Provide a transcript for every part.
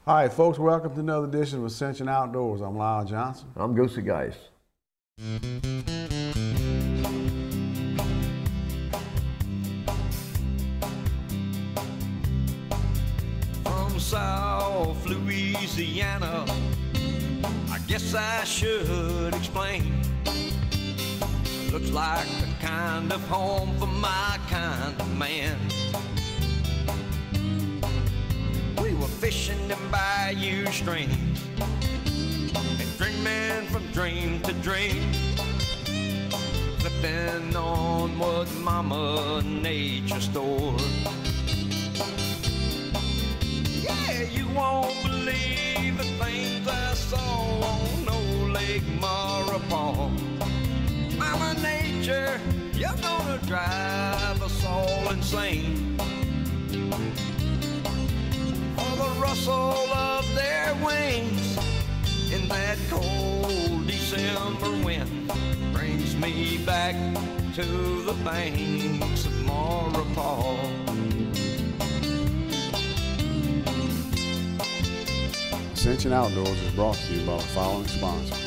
All right, folks, welcome to another edition of Ascension Outdoors. I'm Lyle Johnson. I'm Goosie Guys. From South Louisiana, I guess I should explain. Looks like the kind of home for my kind of man. We were fishing in bayou streams and dreaming from dream to dream, flipping on what Mama Nature stored. Yeah, you won't believe the things I saw on old Lake Maurepas. Mama Nature, you're gonna drive us all insane. For the rustle of their wings in that cold December wind brings me back to the banks of Maurepas. Ascension Outdoors is brought to you by the following sponsors.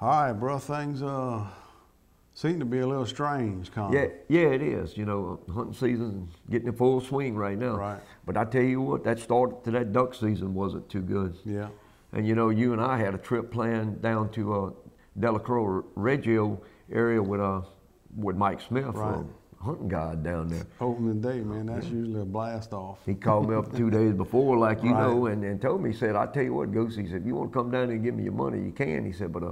All right, bro, things seem to be a little strange, Connor. Yeah, it is. You know, hunting season's getting in full swing right now. Right. But I tell you what, that start to that duck season wasn't too good. Yeah. And you know, you and I had a trip planned down to Delacroix Reggio area with Mike Smith, Right. a hunting guide down there. Opening day, man, that's usually a blast off. He called me up 2 days before, like you Right. know, and told me, he said, I tell you what, Goose, he said, if you want to come down here and give me your money, you can. He said, but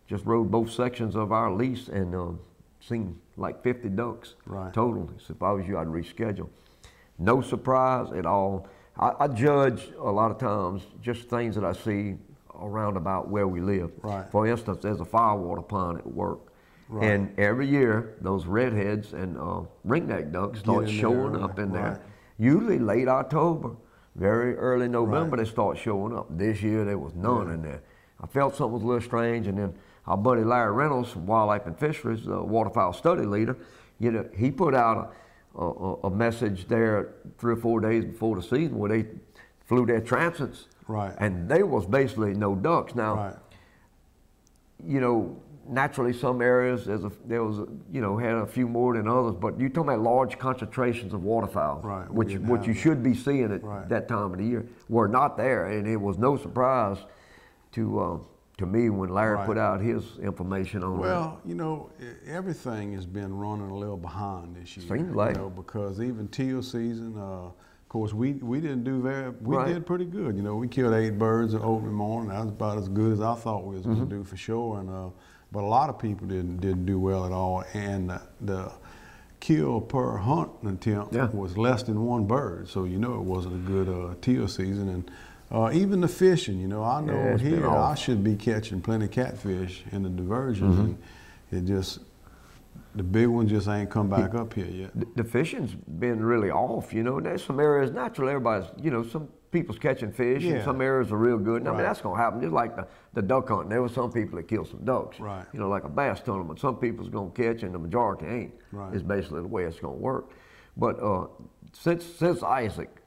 just rode both sections of our lease and seen like 50 ducks Right. total. He said, if I was you, I'd reschedule. No surprise at all. I judge a lot of times just things that I see around about where we live. Right. For instance, there's a firewater pond at work. Right. And every year, those redheads and ringneck ducks start in there showing early. up in there. Right. Usually late October, very early November, Right. they start showing up. This year, there was none in there. I felt something was a little strange, and then our buddy Larry Reynolds from Wildlife and Fisheries, the waterfowl study leader, you know, he put out a message there 3 or 4 days before the season where they flew their transits. Right. And there was basically no ducks. Now, Right. you know, naturally some areas there was you know, had a few more than others, but you're talking about large concentrations of waterfowl, Right, we which didn't what have you that. should be seeing at Right. that time of the year were not there, and it was no surprise to me when Larry Right. put out his information on Well, you know, everything has been running a little behind this year. Seems like. You know, because even teal season, of course, we didn't do we Right. did pretty good. You know, we killed 8 birds in opening morning. That was about as good as I thought we was going to do for sure. And but a lot of people didn't do well at all. And the kill per hunt attempt Yeah. was less than 1 bird. So you know it wasn't a good teal season. And even the fishing, you know, I know Yeah, it's been here I off. should be catching plenty of catfish in the diversions, and it just, the big one just ain't come back up here yet. The fishing's been really off, you know. There's some areas, naturally everybody's, you know, some people's catching fish Yeah. and some areas are real good. And I mean, Right. that's gonna happen, just like the duck hunting. There were some people that kill some ducks. Right. You know, like a bass tournament. Some people's gonna catch and the majority ain't. Right. Is basically the way it's gonna work. But since Isaac,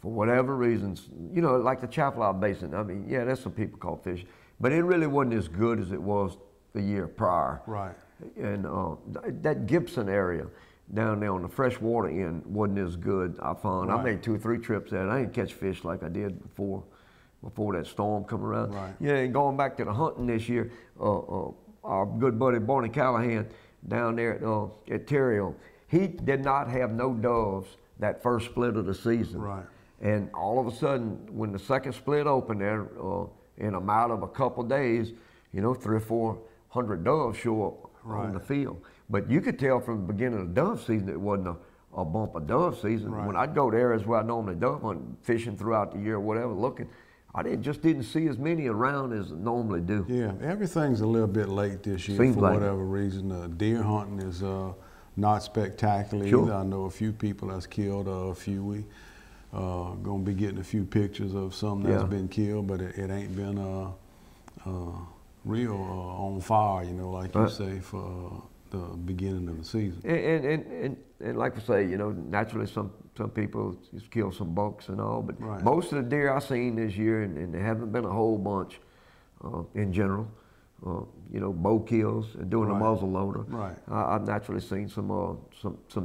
for whatever reasons, you know, like the Chapala Basin, I mean, yeah, there's some people caught fish, but it really wasn't as good as it was the year prior. Right. And that Gibson area down there on the freshwater end wasn't as good, I found. I Right. made 2 or 3 trips there, and I didn't catch fish like I did before that storm come around. Right. Yeah, and going back to the hunting this year, our good buddy Barney Callahan down there at Terrio, he did not have no doves that first split of the season. Right. And all of a sudden, when the second split opened there, in a matter of a couple days, you know, 300 or 400 doves show up Right. on the field. But you could tell from the beginning of the dove season it wasn't a bump of dove season. Right. When I'd go to areas where I normally dove hunt, fishing throughout the year or whatever, looking, just didn't see as many around as I normally do. Yeah, everything's a little bit late this year. Seems for like whatever reason. Deer hunting is not spectacular Sure. either. I know a few people that's killed a few. We gonna be getting a few pictures of some that's been killed, but it ain't been real on fire, you know, like you say, for the beginning of the season. And like I say, you know, naturally some people just kill some bucks and all, but Right. most of the deer I've seen this year, and there haven't been a whole bunch in general, you know, bow kills and doing a muzzle loader. Right. I've naturally seen some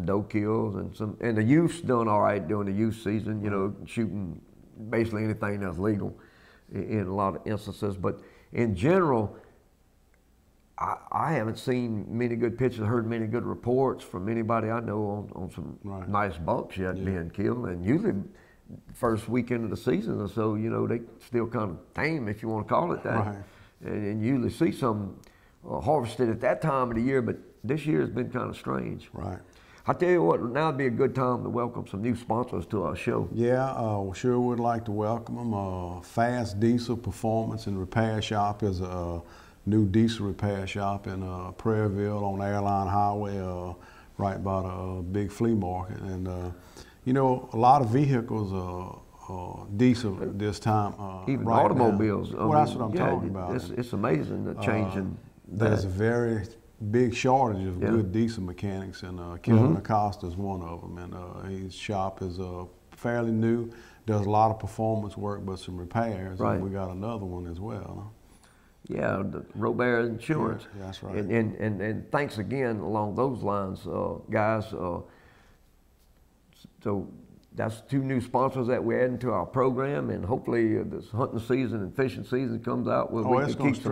doe kills and the youth's done all right during the youth season, you know, shooting basically anything that's legal in a lot of instances. But in general, I haven't seen many good pictures, heard many good reports from anybody I know on some nice bucks yet being killed. And usually first weekend of the season or so, you know, they still kind of tame, if you want to call it that. Right. And you usually see some harvested at that time of the year, but this year has been kind of strange. Right. I tell you what, now would be a good time to welcome some new sponsors to our show. Yeah, we sure would like to welcome them. Fast Diesel Performance and Repair Shop is a new diesel repair shop in Prairieville on Airline Highway, right by the big flea market. And you know, a lot of vehicles diesel this time. Even right automobiles. Now. Well, that's what I'm talking about. It's amazing the changing. There's a very big shortage of good diesel mechanics, and Kevin Acosta is one of them. And his shop is fairly new. Does a lot of performance work, but some repairs. Right. And we got another one as well. Yeah, the Robert Insurance. Yeah, that's right. And thanks again along those lines, guys. So that's two new sponsors that we're adding to our program, and hopefully this hunting season and fishing season comes out where we can keep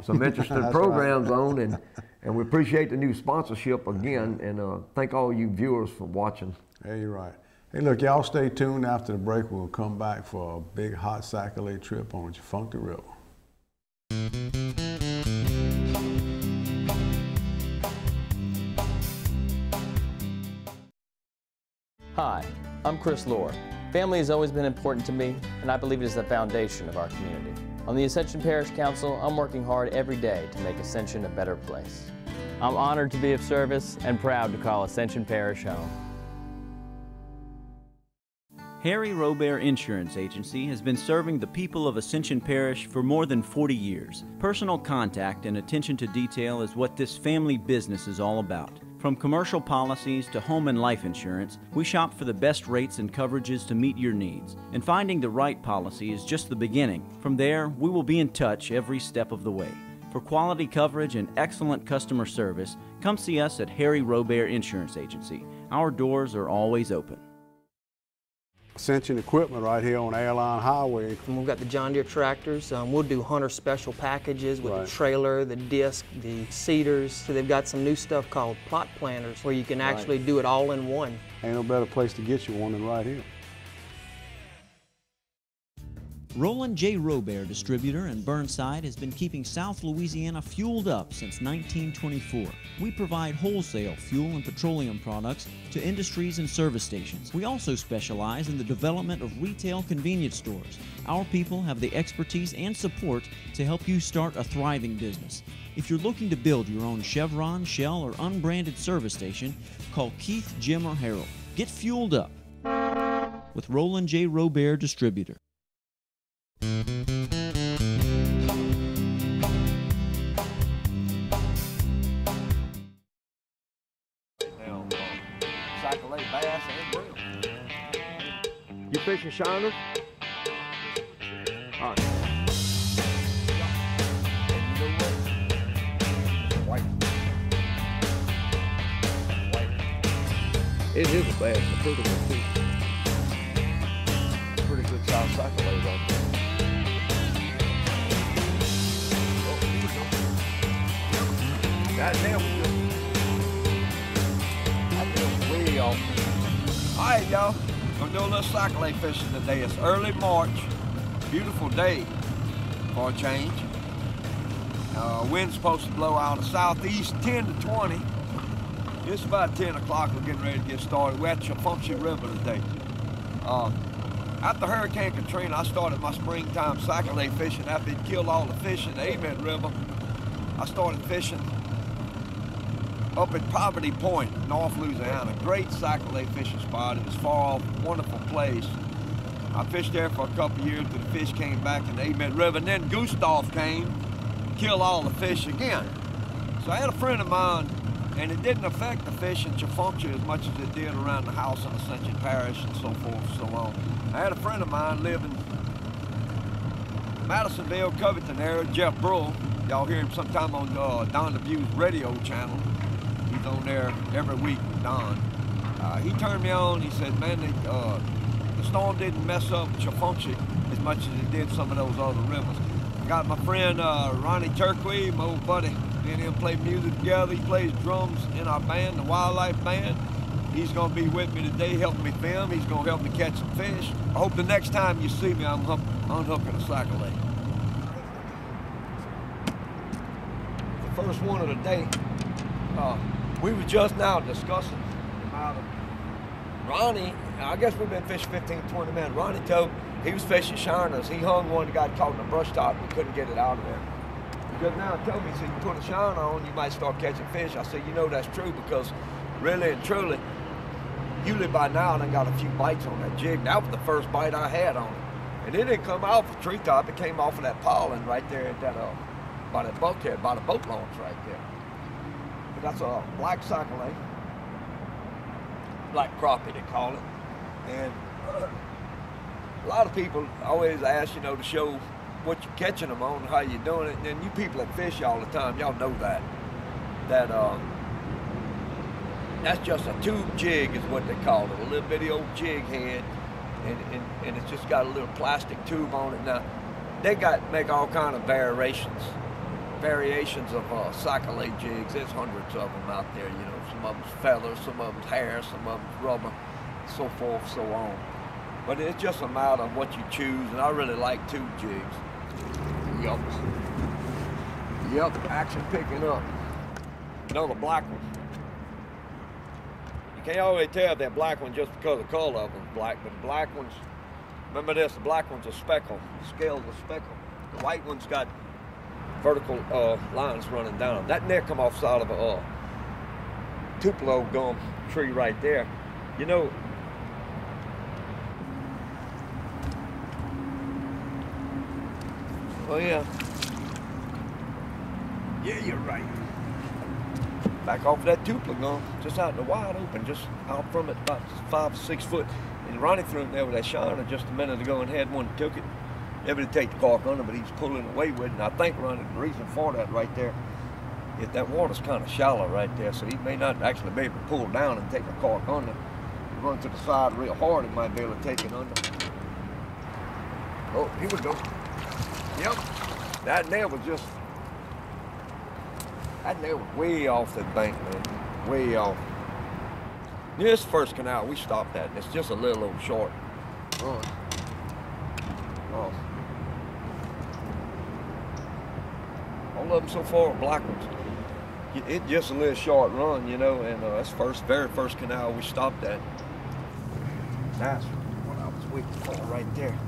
some interesting programs on, and we appreciate the new sponsorship again, and thank all you viewers for watching. Yeah, you're right. Hey, look, y'all stay tuned. After the break, we'll come back for a big hot sac-a-lait trip on the Tchefunchte River. Hi, I'm Chris Lohr. Family has always been important to me, and I believe it is the foundation of our community. On the Ascension Parish Council, I'm working hard every day to make Ascension a better place. I'm honored to be of service and proud to call Ascension Parish home. Harry Robert Insurance Agency has been serving the people of Ascension Parish for more than 40 years. Personal contact and attention to detail is what this family business is all about. From commercial policies to home and life insurance, we shop for the best rates and coverages to meet your needs. And finding the right policy is just the beginning. From there, we will be in touch every step of the way. For quality coverage and excellent customer service, come see us at Harry Robert Insurance Agency. Our doors are always open. Ascension equipment right here on Airline Highway. And we've got the John Deere tractors. We'll do hunter special packages with the trailer, the disc, the seeders. So they've got some new stuff called plot planters where you can actually do it all in one. Ain't no better place to get you one than right here. Roland J. Robert Distributor in Burnside has been keeping South Louisiana fueled up since 1924. We provide wholesale fuel and petroleum products to industries and service stations. We also specialize in the development of retail convenience stores. Our people have the expertise and support to help you start a thriving business. If you're looking to build your own Chevron, Shell, or unbranded service station, call Keith, Jim, or Harold. Get fueled up with Roland J. Robert Distributor. Sac-a-lait bass and brim. You fishing shiners? All right. And you know what? White. It is a bass, a pretty good too. Pretty good size sac-a-lait right there. Goddamn good. Way off. All right, y'all. Gonna do a little sac-a-lait fishing today. It's early March. Beautiful day for a change. Wind's supposed to blow out of southeast 10 to 20. It's about 10 o'clock. We're getting ready to get started. We're at Tchefunchte River today. After Hurricane Katrina, I started my springtime sac-a-lait fishing. After it killed all the fish in the Amen River, I started fishing up at Poverty Point, North Louisiana. Great sac-a-lait fishing spot. It was far off, wonderful place. I fished there for a couple of years till the fish came back in the Amen River, and then Gustav came, killed all the fish again. So I had a friend of mine, and it didn't affect the fish in Tchefunchte as much as it did around the house in Ascension Parish and so forth and so on. I had a friend of mine living in Madisonville, Coveted area, Jeff Brull. Y'all hear him sometime on Don DeView's radio channel. He's on there every week with Don. He turned me on. He said, man, the storm didn't mess up Tchefunchte as much as it did some of those other rivers. I got my friend Ronnie Tircuit, my old buddy. Me and him play music together. He plays drums in our band, the Wildlife Band. He's gonna be with me today, helping me film. He's gonna help me catch some fish. I hope the next time you see me, I'm unhooking a sac-a-lait. The first one of the day, we were just now discussing about Ronnie. I guess we've been fishing 15, 20 minutes. Ronnie told he was fishing shiners. He hung one that got caught in the brush top and couldn't get it out of there. Just now told me, he said, you put a shiner on, you might start catching fish. I said, you know that's true, because really and truly, usually by now I done got a few bites on that jig. That was the first bite I had on it. And it didn't come off the treetop, it came off of that pollen right there at that, by that bulkhead, by the boat launch right there. But that's a black sac-a-lait, black crappie they call it. And a lot of people always ask, you know, to show what you're catching them on, how you're doing it. And then you people that fish all the time, y'all know that. That's just a tube jig is what they call it, a little bitty old jig head, and it's just got a little plastic tube on it. Now, they make all kind of variations of sac-a-lait jigs. There's hundreds of them out there, you know. Some of them's feathers, some of them's hair, some of them's rubber, so forth, so on. But it's just a matter of what you choose, and I really like tube jigs. Yep, action picking up. Another black one. You can't always tell that black one just because the color of them's black, but the black ones, remember this, the black one's a speckle, the scale's a speckle. The white one's got vertical lines running down. That neck come off side of a tupelo gum tree right there. You know, oh yeah. Yeah, you're right. Back off of that tupelo gum, just out in the wide open, just out from it about 5 or 6 foot. And Ronnie threw it there with that shiner just a minute ago and had one that took it. Never did take the cork under, but he was pulling away with it. And I think Ronnie, the reason for that right there, is that water's kind of shallow right there, so he may not actually be able to pull down and take the cork under. Run to the side real hard, he might be able to take it under. Oh, here we go. Yep, that nail was way off that bank, man, way off. This first canal we stopped at, and it's just a little old short run. Oh. All of them so far are black ones. It's just a little short run, you know, and that's very first canal we stopped at. That's what I was waiting for right there.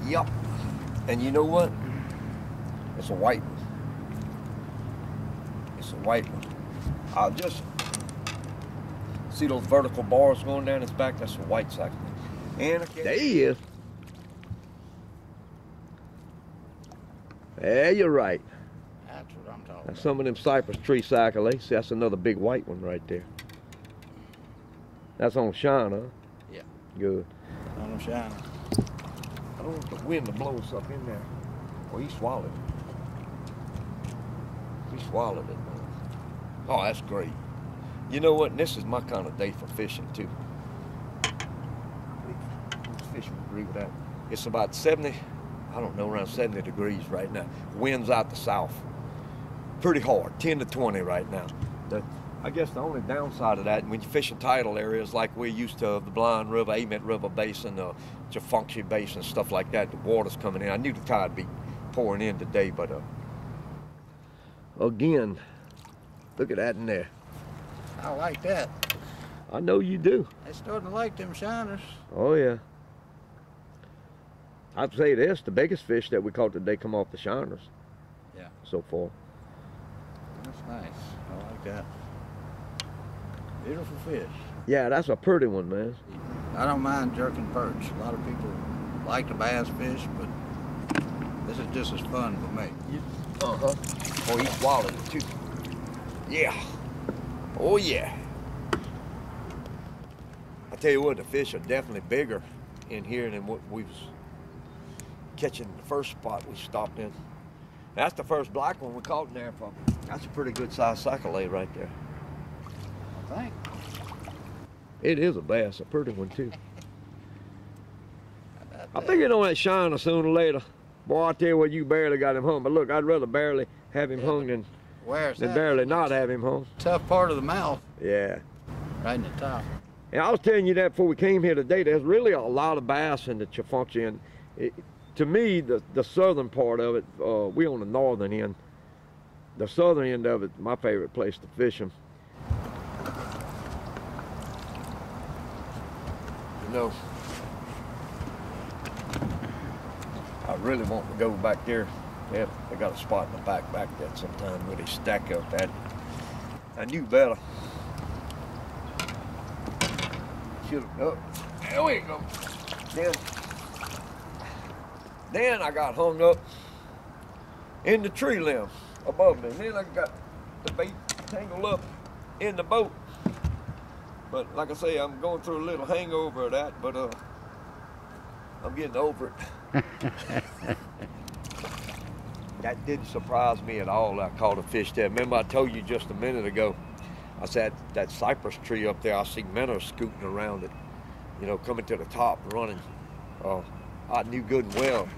Yup. And you know what? It's a white one. It's a white one. I'll just see those vertical bars going down its back. That's a white sac. And there he is. Yeah, you're right. That's what I'm talking about. Some of them cypress tree sac-a-lait. See, that's another big white one right there. That's on shine, huh? Yeah. Good. On the shine. I don't want the wind to blow us up in there. Oh, he swallowed it. He swallowed it, man. Oh, that's great. You know what? This is my kind of day for fishing, too. Fish would agree with that. It's about 70, I don't know, around 70 degrees right now. Wind's out the south. Pretty hard, 10 to 20 right now. I guess the only downside of that, when you fish in tidal areas like we used to, the Blind River, Amen River Basin, Tchefunchte Basin, stuff like that, the water's coming in. I knew the tide would be pouring in today, but again, look at that in there. I like that. I know you do. I starting to like them shiners. Oh, yeah. I'd say this, the biggest fish that we caught today come off the shiners. Yeah. So far. That's nice. I like that. Beautiful fish. Yeah, that's a pretty one, man. I don't mind jerking perch. A lot of people like the bass fish, but this is just as fun for me. Uh-huh. Oh, he's swallowed it too. Yeah. Oh, yeah. I tell you what, the fish are definitely bigger in here than what we was catching the first spot we stopped in. That's the first black one we caught in there from. That's a pretty good sized cyclade right there. I think. It is a bass, a pretty one too. I figured on that shiner sooner or later. Boy, I tell you what, you barely got him hung. But look, I'd rather barely have him hung than barely not have him hung. Tough part of the mouth. Yeah. Right in the top. And I was telling you that before we came here today. There's really a lot of bass in the Tchefunchte, and to me, the southern part of it, we on the northern end. The southern end of it, my favorite place to fish them. You know, I really want to go back there. Yeah, they got a spot in the back there sometime where they stack up that. I knew better. Should have, oh, there we go. Then I got hung up in the tree limb above me. And then I got the bait tangled up in the boat. But like I say, I'm going through a little hangover of that, but I'm getting over it. That didn't surprise me at all. I caught a fish there. Remember I told you just a minute ago, I said that cypress tree up there, I see minnows scooting around it, you know, coming to the top, running. I knew good and well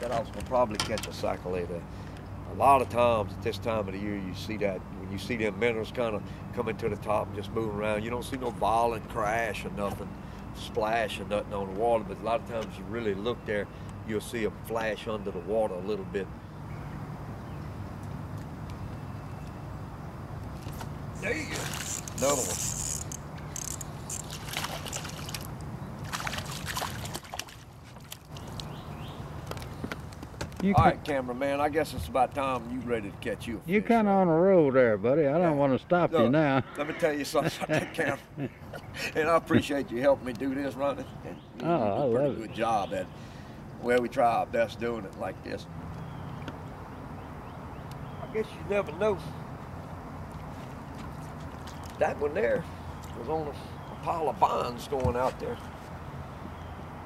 that I was gonna probably catch a cyclade there. A lot of times at this time of the year, you see that, when you see them minnows kind of coming to the top and just moving around, you don't see no violent crash or nothing, splash or nothing on the water, but a lot of times you really look there, you'll see them flash under the water a little bit. There you go. Another one. All right, cameraman, I guess it's about time you ready to catch you a fish. You kind of on a roll there, buddy. I don't want to stop you now. Let me tell you something about that camera. And I appreciate you helping me do this, Ronnie. And you do a pretty good job at, well, we try our best doing it like this. I guess you never know. That one there was on a pile of bonds going out there.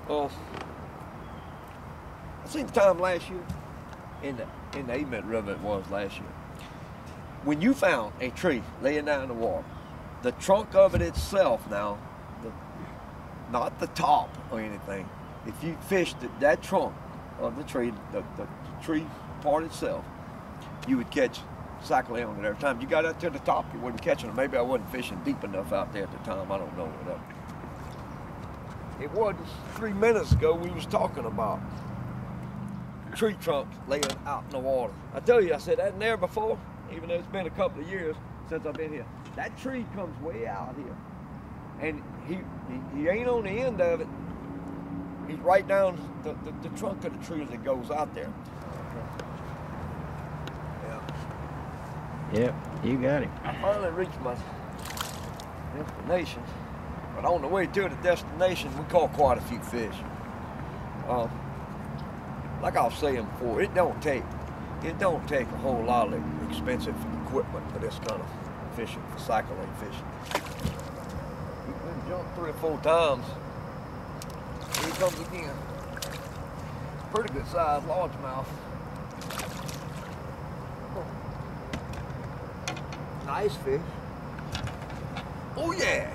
I seen the time last year in the Ascension River it was last year. When you found a tree laying down in the water, the trunk of it itself now, not the top or anything, if you fished that trunk of the tree, the tree part itself, you would catch cyclade on it every time. You got up to the top, you wasn't catching them. Maybe I wasn't fishing deep enough out there at the time. I don't know. It wasn't 3 minutes ago we was talking about tree trunks laying out in the water. I tell you, I said that in there before, even though it's been a couple of years since I've been here. That tree comes way out here. And he ain't on the end of it. He's right down the trunk of the tree as it goes out there. Yep, you got him. I finally reached my destination, but on the way to the destination, we caught quite a few fish. Like I was saying before, it don't take a whole lot of expensive equipment for this kind of fishing, for cyclade fishing. We've been jumped 3 or 4 times. Here he comes again. Pretty good size largemouth. Nice fish. Oh yeah!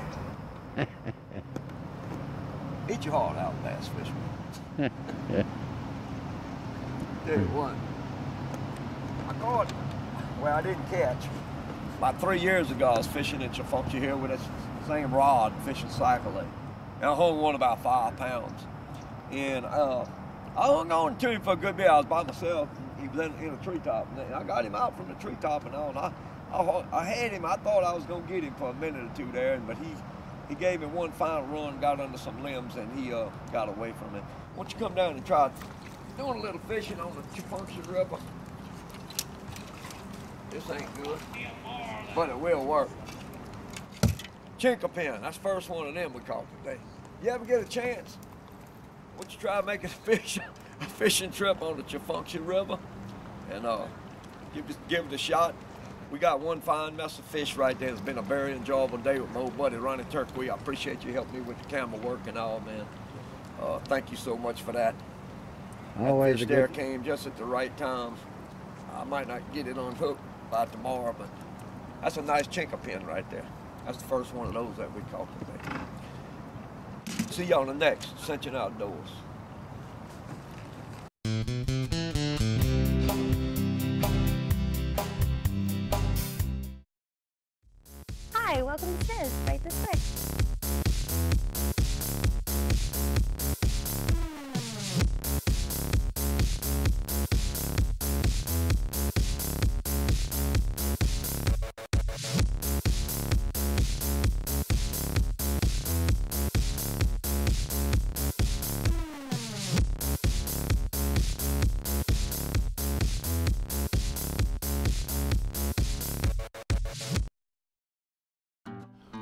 Eat your heart out, bass fisherman. Tell you what, I caught, well, I didn't catch. About 3 years ago, I was fishing in Tchefunchte here with this same rod, fishing cyclade. And I hung one about 5 pounds. And I hung on to him for a good bit. I was by myself. He was in a treetop. And I got him out from the treetop and on. I had him. I thought I was going to get him for a minute or two there, but he gave me one final run, got under some limbs, and he got away from it. Why don't you come down and try Doing a little fishing on the Tchefunchte River. This ain't good, but it will work. Chinkapin, that's the first one of them we caught today. You ever get a chance? Would you try making a fishing trip on the Tchefunchte River and give it a shot? We got one fine mess of fish right there. It's been a very enjoyable day with my old buddy Ronnie Tircuit. I appreciate you helping me with the camera work and all, man. Thank you so much for that. That fish there came just at the right time. I might not get it on hook by tomorrow, but that's a nice chinkapin right there. That's the first one of those that we caught today. See you on the next Ascension Outdoors. Hi, welcome to Tiz, right this way.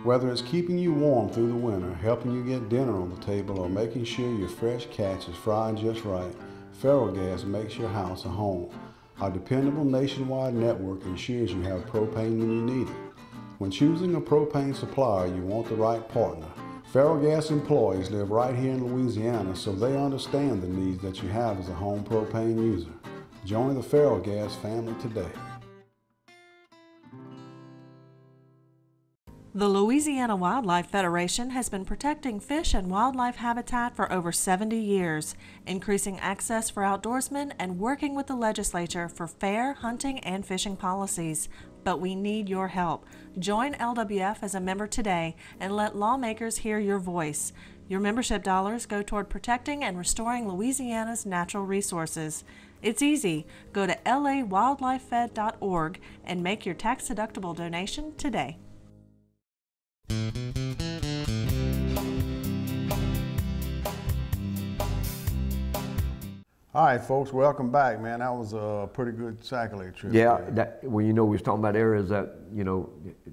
Whether it's keeping you warm through the winter, helping you get dinner on the table, or making sure your fresh catch is fried just right, Ferrellgas makes your house a home. Our dependable nationwide network ensures you have propane when you need it. When choosing a propane supplier, you want the right partner. Ferrellgas employees live right here in Louisiana, so they understand the needs that you have as a home propane user. Join the Ferrellgas family today. The Louisiana Wildlife Federation has been protecting fish and wildlife habitat for over 70 years, increasing access for outdoorsmen and working with the legislature for fair hunting and fishing policies. But we need your help. Join LWF as a member today and let lawmakers hear your voice. Your membership dollars go toward protecting and restoring Louisiana's natural resources. It's easy. Go to lawildlifefed.org and make your tax-deductible donation today. All right, folks, welcome back, man. That was a pretty good sac-a-lait trip. Yeah, well, you know, we was talking about areas that, you know,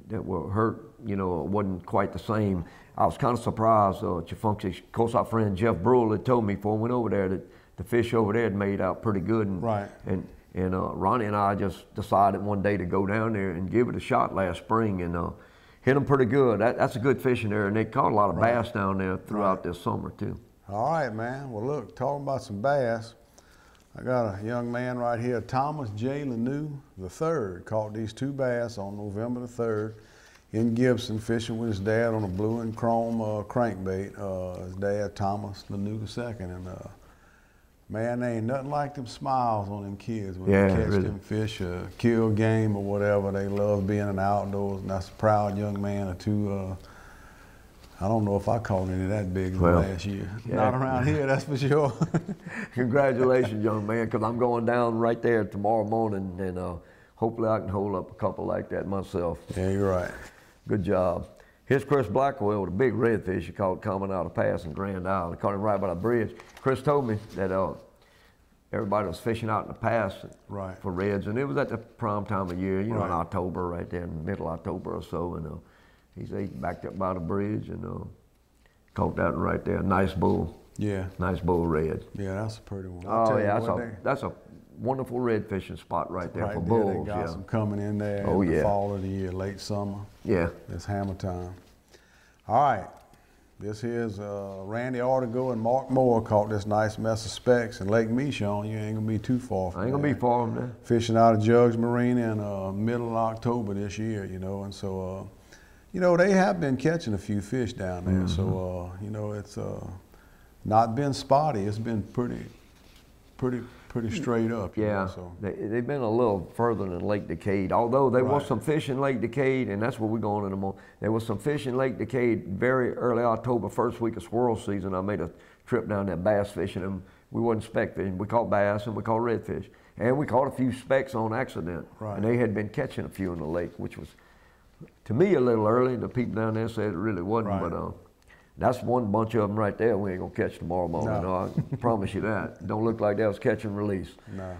that were hurt, you know, wasn't quite the same. I was kind of surprised, Tchefunchte, of course, our friend Jeff Brule had told me before we went over there that the fish over there had made out pretty good. And, right. And Ronnie and I just decided one day to go down there and give it a shot last spring and hit them pretty good. That's a good fishing area, and they caught a lot of bass down there throughout this summer, too. All right, man. Well, look, talking about some bass, I got a young man right here, Thomas J. Lanou III, caught these two bass on November the 3rd in Gibson, fishing with his dad on a blue and chrome crankbait. His dad, Thomas Lanou II, and man, there ain't nothing like them smiles on them kids when they catch them fish, kill game or whatever. They love being in the outdoors, and that's a proud young man or two. I don't know if I caught any that big last year. Yeah. Not around here, that's for sure. Congratulations, young man, because I'm going down right there tomorrow morning, and hopefully I can hold up a couple like that myself. Yeah, you're right. Good job. Here's Chris Blackwell with a big redfish he caught coming out of pass in Grand Isle. He caught him right by the bridge. Chris told me that everybody was fishing out in the pass for reds, and it was at the prime time of year, you know, in October, right there in middle October or so, and he said he backed up by the bridge and caught that one right there. Nice bull. Yeah. Nice bull red. Yeah, that's a pretty one. Oh yeah, that's a wonderful red fishing spot right there for bulls. They got some coming in there in the fall of the year, late summer. Yeah. It's hammer time. All right. This here's Randy Artigo and Mark Moore caught this nice mess of specks in Lake Michon. You ain't gonna be too far from I ain't gonna be far from there. Fishing out of Jugs Marina in middle of October this year, you know, and so you know, they have been catching a few fish down there, so you know, it's not been spotty. It's been pretty straight up. Yeah, know, so. They've been a little further than Lake Decade, although there was some fish in Lake Decade, and that's where we're going in the morning. There was some fish in Lake Decade very early October, first week of squirrel season. I made a trip down there bass fishing, and we wasn't speck fishing. We caught bass and we caught redfish, and we caught a few specks on accident, and they had been catching a few in the lake, which was, to me, a little early. The people down there said it really wasn't, but That's one bunch of them right there we ain't gonna catch tomorrow morning. No. I promise you that. Don't look like that was catch and release. No.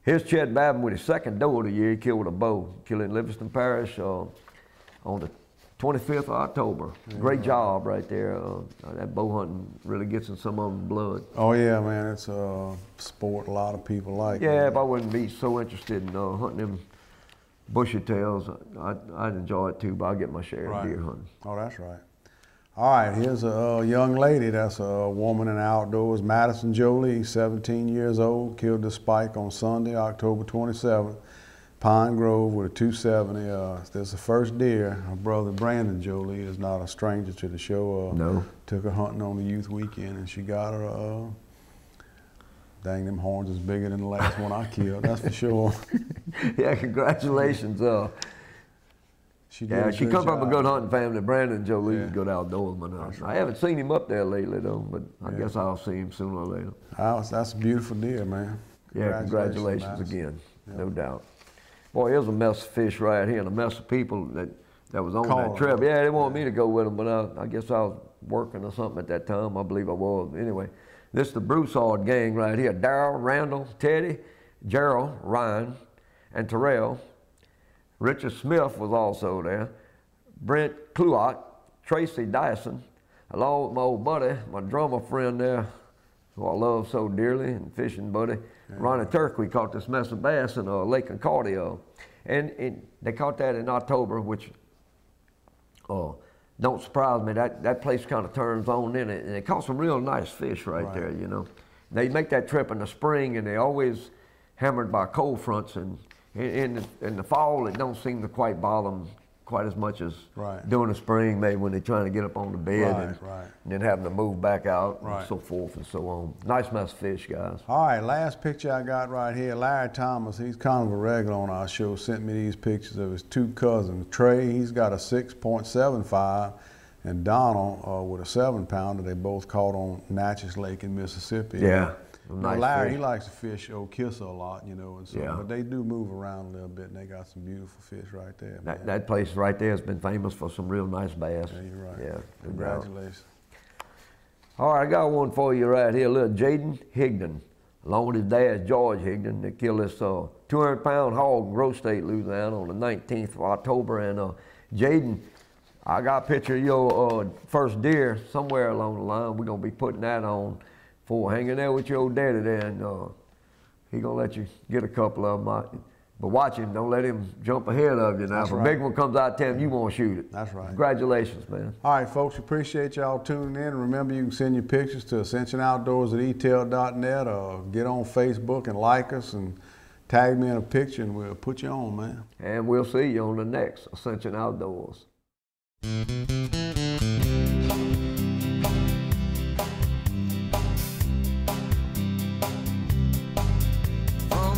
Here's Chet Babin with his second doe of the year. He killed with a bow. Killed in Livingston Parish on the 25th of October. Great job right there. That bow hunting really gets in some of them blood. Oh yeah, man, it's a sport a lot of people like. Yeah, man. if I wouldn't be so interested in hunting them bushy tails, I'd enjoy it too, but I get my share of deer hunting. Oh, that's right. All right, here's a young lady. That's a woman in the outdoors, Madison Jolie, 17 years old, killed the spike on Sunday, October 27th, Pine Grove with a 270. That's the first deer. Her brother Brandon Jolie is not a stranger to the show. No. Took her hunting on the youth weekend, and she got her. Dang, them horns is bigger than the last one I killed. That's for sure. Yeah, congratulations. She comes from a good hunting family. Brandon Jolie's a good outdoorsman. I haven't seen him up there lately though, but I guess I'll see him sooner or later. That's a beautiful deer, man. Yeah, congratulations again, no doubt. Boy, here's a mess of fish right here and a mess of people that was on that trip. Yeah, they wanted me to go with them, but I guess I was working or something at that time. I believe I was. Anyway, this is the Broussard gang right here. Darrell, Randall, Teddy, Gerald, Ryan, and Terrell. Richard Smith was also there. Brent Cluot, Tracy Dyson, along with my old buddy, my drummer friend there, who I love so dearly, and fishing buddy, Ronnie Tircuit. Caught this mess of bass in Lake Concordia. And they caught that in October, which don't surprise me. That place kind of turns on in it, and they caught some real nice fish right there, you know. They make that trip in the spring, and they always hammered by cold fronts, and in the fall, it don't seem to quite bother them quite as much as during the spring, maybe when they're trying to get up on the bed and then having to move back out and so forth and so on. Nice mess of fish, guys. All right, last picture I got right here, Larry Thomas, he's kind of a regular on our show, sent me these pictures of his two cousins. Trey, he's got a 6.75, and Donald with a 7-pounder. They both caught on Natchez Lake in Mississippi. Yeah. Nice Larry, he likes to fish Okissa a lot, you know, and so, but they do move around a little bit, and they got some beautiful fish right there. That place right there has been famous for some real nice bass. Yeah, you're right. Yeah, congratulations. All right, I got one for you right here, little Jaden Higdon, along with his dad, George Higdon. They killed this 200-pound hog in Grove State, Louisiana on the 19th of October, and Jaden, I got a picture of your first deer somewhere along the line. We're going to be putting that on. Hanging there with your old daddy there, and he gonna let you get a couple of them. But watch him, don't let him jump ahead of you now. If a big one comes out, tell him you want to shoot it. That's right. Congratulations, man. All right, folks, appreciate y'all tuning in. Remember, you can send your pictures to ascensionoutdoors@etel.net or get on Facebook and like us and tag me in a picture, and we'll put you on, man. And we'll see you on the next Ascension Outdoors.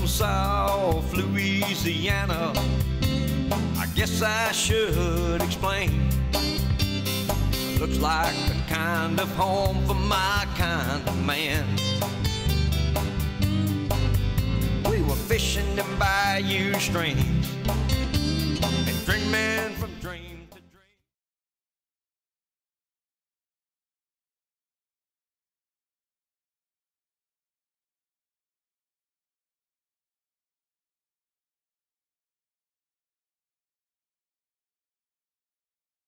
South Louisiana, I guess I should explain. Looks like the kind of home for my kind of man. We were fishing in bayou streams and dreaming from